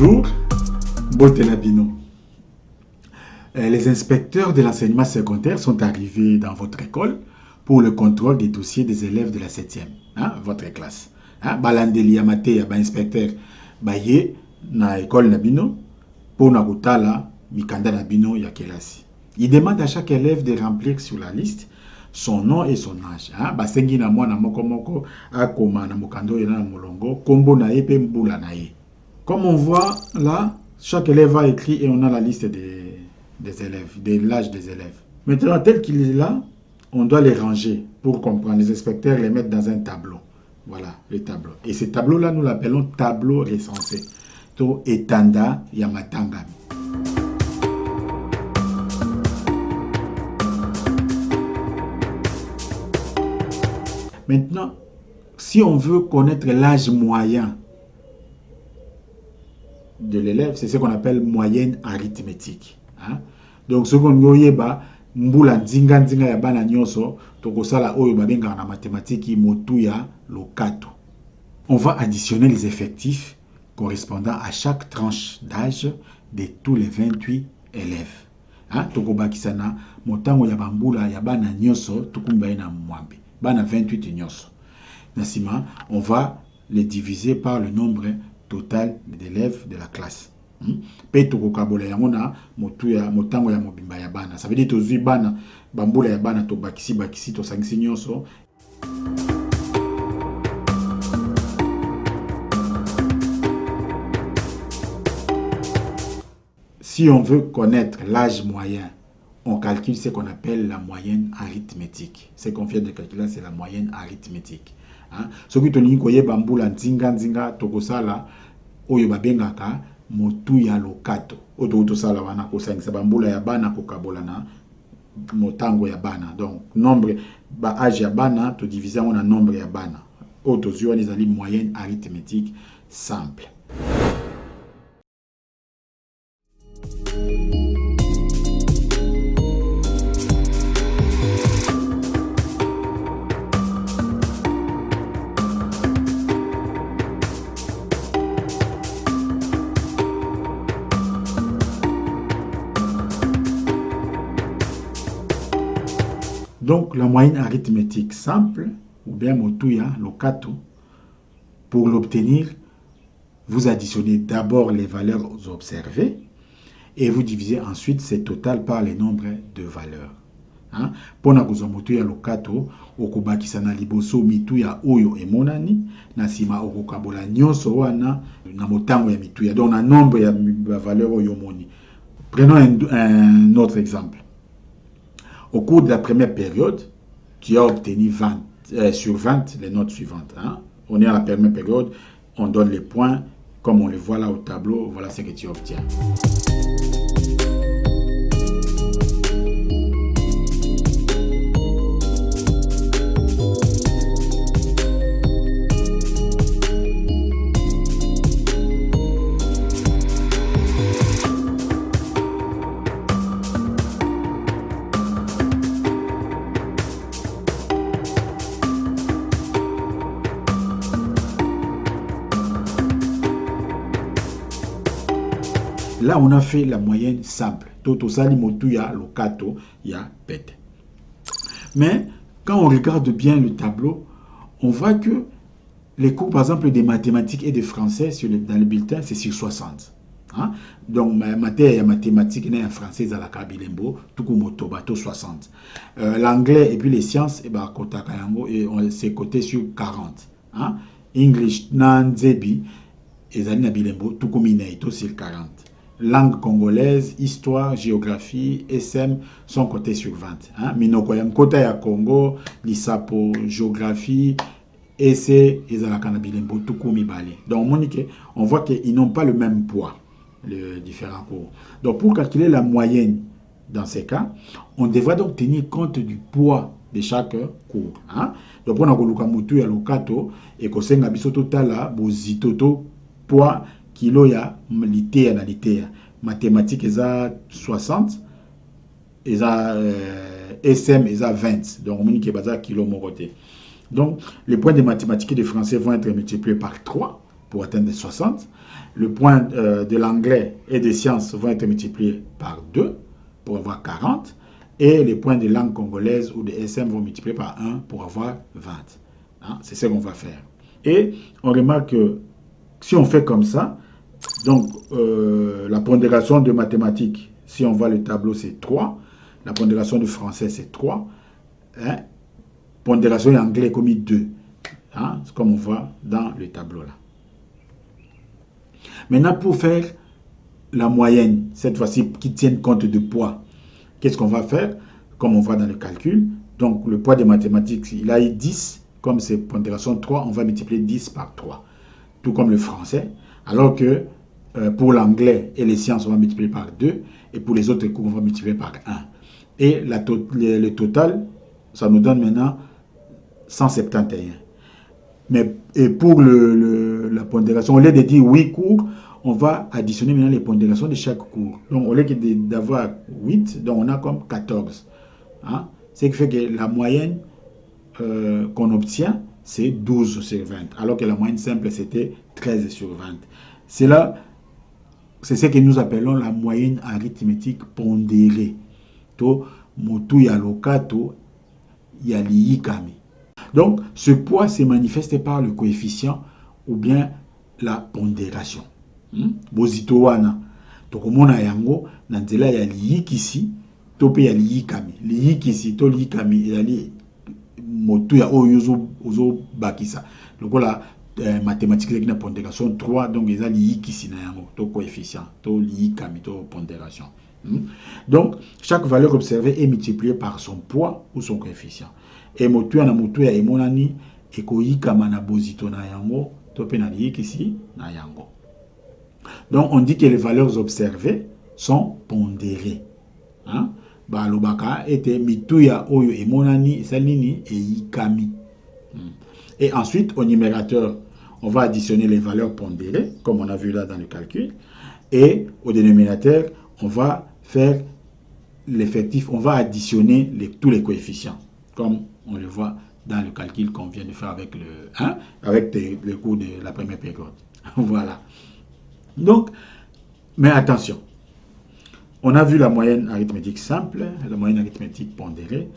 Bonjour, Botelabino. Les inspecteurs de l'enseignement secondaire sont arrivés dans votre école pour le contrôle des dossiers des élèves de la 7e, votre classe. Balandeli Amate, inspecteur, baye na école Nabino pour Nakutala, Mikanda Nabino Yakelasi. Il demande à chaque élève de remplir sur la liste son nom et son âge. Basengi na mwana moko akoma na mokando na molongo, kombo na epe mbula na ye. Comme on voit là, chaque élève a écrit et on a la liste des élèves, de l'âge des élèves. Maintenant, tel qu'il est là, on doit les ranger pour comprendre. Les inspecteurs les mettent dans un tableau. Voilà, le tableau. Et ce tableau-là, nous l'appelons tableau recensé. To etanda yamatanga. Maintenant, si on veut connaître l'âge moyen de l'élève, c'est ce qu'on appelle moyenne arithmétique. Donc, ce qu'on voit, mbula nzinga nzinga ya bana nyoso, tokosala oyo babenga na mathématique motuya lokato. On va additionner les effectifs correspondant à chaque tranche d'âge de tous les 28 élèves. Tokobakisana motango ya bambula ya bana nyoso tukumba na mwambe. Bana 28 nyoso. Nasima, on va les diviser par le nombre total d'élèves de la classe. Peto kokabola yamona motuya motango ya mobimba ya bana. Ça veut dire tozui bana bambula ya bana to bakisi to sangisi nyoso. Si on veut connaître l'âge moyen, on calcule ce qu'on appelle la moyenne arithmétique. Ce qu'on vient de calculer, c'est la moyenne arithmétique. Ce qui toni koye bambula nzinga nzinga tokosala oyo babengaka motuya lokato. Oto sala wana kosangisa bambula ya bana kokabola na motango ya bana. Donc nombre ba âge ya bana to diviser on a nombre ya bana. Oto zio les ali moyenne arithmétique simple. Donc, la moyenne arithmétique simple, ou bien motuya, lokato, pour l'obtenir, vous additionnez d'abord les valeurs observées et vous divisez ensuite ces totales par les nombres de valeurs. Pour na kuzo motuya lokato, okubakisana liboso mituya oyo emonani, nasima okukabola nyonso wana na motango ya mituya. Donc, na nombre ya valeurs oyo moni. Prenons un autre exemple. Au cours de la première période, tu as obtenu 20, sur 20 les notes suivantes. On est à la première période, on donne les points, comme on les voit là au tableau, voilà ce que tu obtiens. Là, on a fait la moyenne simple. Toto sali motuya lokato ya pete. Mais quand on regarde bien le tableau, on voit que les cours, par exemple, des mathématiques et de français dans le bulletin, c'est sur 60. Donc, matière mathématiques et français à la kabilembo, tout comme motobato 60. L'anglais et puis les sciences, c'est coté sur 40. English, nanzebi, et zali na bilembo, tout comme ineito sur 40. Langue congolaise, histoire, géographie, SM sont cotés sur 20. Minoko ya kota ya Congo, lisapo, géographie, essai, ezalakana bilembo, tukumi bale. Donc on voit qu'ils n'ont pas le même poids, les différents cours. Donc pour calculer la moyenne dans ces cas, on devra donc tenir compte du poids de chaque cours. Donc on a koluka mutu ya lokato et kosenga biso totala bozitoto poids kilo ya litéa na litéa. Mathématiques eza 60, eza SM eza 20. Donc on dit que baza kilo moroté. Donc les points de mathématiques et de français vont être multipliés par 3 pour atteindre 60. Le point de l'anglais et des sciences vont être multipliés par 2 pour avoir 40. Et les points de langue congolaise ou de SM vont multiplier par 1 pour avoir 20. Hein? C'est ce qu'on va faire. Et on remarque que si on fait comme ça, donc la pondération de mathématiques, si on voit le tableau, c'est 3. La pondération de français, c'est 3. Hein? Pondération en anglais commis 2. Hein? Comme on voit dans le tableau là. Maintenant, pour faire la moyenne, cette fois-ci, qui tienne compte de poids, qu'est-ce qu'on va faire? Comme on voit dans le calcul, donc le poids des mathématiques, il a eu 10, comme c'est pondération 3, on va multiplier 10 par 3. Tout comme le français, alors que pour l'anglais et les sciences, on va multiplier par 2, et pour les autres cours, on va multiplier par 1. Et le total, ça nous donne maintenant 171. Mais et pour la pondération, au lieu de dire 8 cours, on va additionner maintenant les pondérations de chaque cours. Donc, au lieu d'avoir 8, donc on a comme 14. Hein? Ce qui fait que la moyenne qu'on obtient, c'est 12 sur 20. Alors que la moyenne simple, c'était 13 sur 20. C'est ce que nous appelons la moyenne arithmétique pondérée. To motu ya lokato ya liyikami. Donc, ce poids se manifeste par le coefficient ou bien la pondération. Bozito wana tokomona yango na nzela ya liyikisi to pe ya liyikami. Liyikisi to liyikami ezali motu ya oyo ozo bakisa. Lokola mathématiques avec une pondération 3, donc ils ont liyikisi na yango to coefficient to liyikami to pondération. Donc, chaque valeur observée est multipliée par son poids ou son coefficient. Et motu na motu ya emonani ekoyikama na bozito na yango to pe na liyikisi na yango. Donc, on dit que les valeurs observées sont pondérées. Hein? Ba lobaka était mituya oyo emonani salini et yikami. Et ensuite, au numérateur, on va additionner les valeurs pondérées, comme on a vu là dans le calcul. Et au dénominateur, on va faire l'effectif, on va additionner tous les coefficients, comme on le voit dans le calcul qu'on vient de faire avec le cours de la première période. Voilà. Donc, mais attention, on a vu la moyenne arithmétique simple, la moyenne arithmétique pondérée,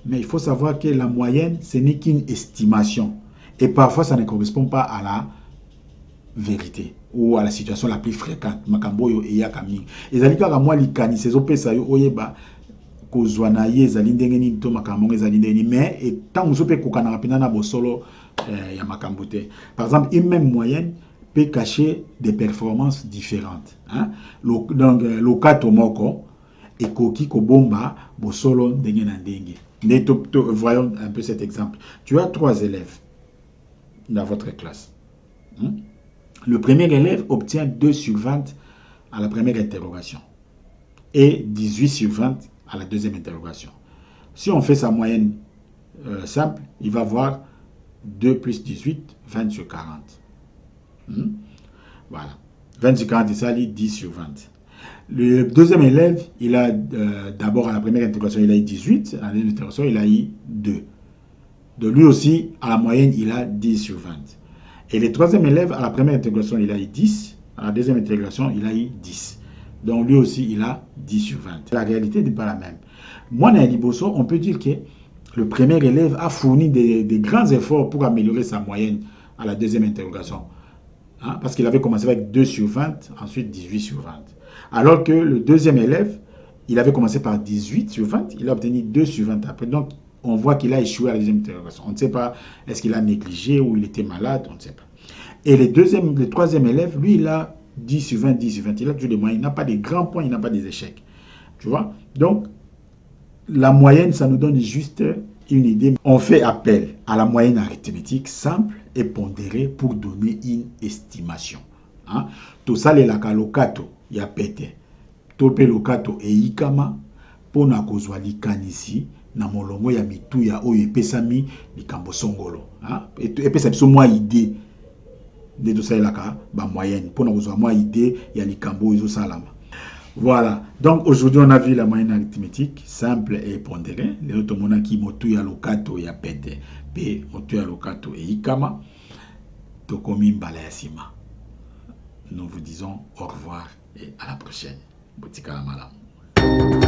mais il faut savoir que la moyenne, ce n'est qu'une estimation. Et parfois, ça ne correspond pas à la vérité ou à la situation la plus fréquente. Makamboyo et yakami. Et ça dit que moi, likani, ces opérations, oyeba, kozwana ye zali ndenge ni to makambo ezali ndenge mais et tant vous peut kokana rapina na bosolo ya makambo te. Par exemple, une même moyenne peut cacher des performances différentes. Hein? Donc, le kato moko et koki kobomba bosolo ndenge na ndenge. Voyons un peu cet exemple. Tu as 3 élèves dans votre classe. Le premier élève obtient 2 sur 20 à la première interrogation et 18 sur 20 à la deuxième interrogation. Si on fait sa moyenne simple, il va avoir 2 plus 18, 20 sur 40. Voilà. 20 sur 40, ça dit 10 sur 20. Le deuxième élève, il a d'abord à la première interrogation, il a eu 18, à la deuxième interrogation, il a eu 2. De lui aussi, à la moyenne, il a 10 sur 20. Et le troisième élève, à la première intégration, il a eu 10. À la deuxième intégration, il a eu 10. Donc lui aussi, il a 10 sur 20. La réalité n'est pas la même. Moi, dans Liboso, on peut dire que le premier élève a fourni des grands efforts pour améliorer sa moyenne à la deuxième interrogation. Hein? Parce qu'il avait commencé avec 2 sur 20, ensuite 18 sur 20. Alors que le deuxième élève, il avait commencé par 18 sur 20, il a obtenu 2 sur 20 après. Donc, on voit qu'il a échoué à la deuxième interrogation. On ne sait pas, est-ce qu'il a négligé ou il était malade, on ne sait pas. Et le troisième élève, lui, il a 10 sur 20, 10 sur 20. Il a toujours des moyens. Il n'a pas des grands points, il n'a pas des échecs. Tu vois? Donc, la moyenne, ça nous donne juste une idée. On fait appel à la moyenne arithmétique simple et pondérée pour donner une estimation. Hein? Tout ça, les lokato, il y a pété. Tope lokato et ikama, pour na kozwa likanisi, na molongo ya mitu ya oyo epesami likambo songolo. Epesa biso mwa idée de tout ça là ba moyenne pour nous avoir une idée il y a les cambo et salama. Voilà. Donc aujourd'hui on a vu la moyenne arithmétique simple et pondérée. Les autres monaki motu ya lokato ya pete p motu ya lokato et ikama tokomi mbala ya sima. nous vous disons au revoir et à la prochaine. Botika Malam.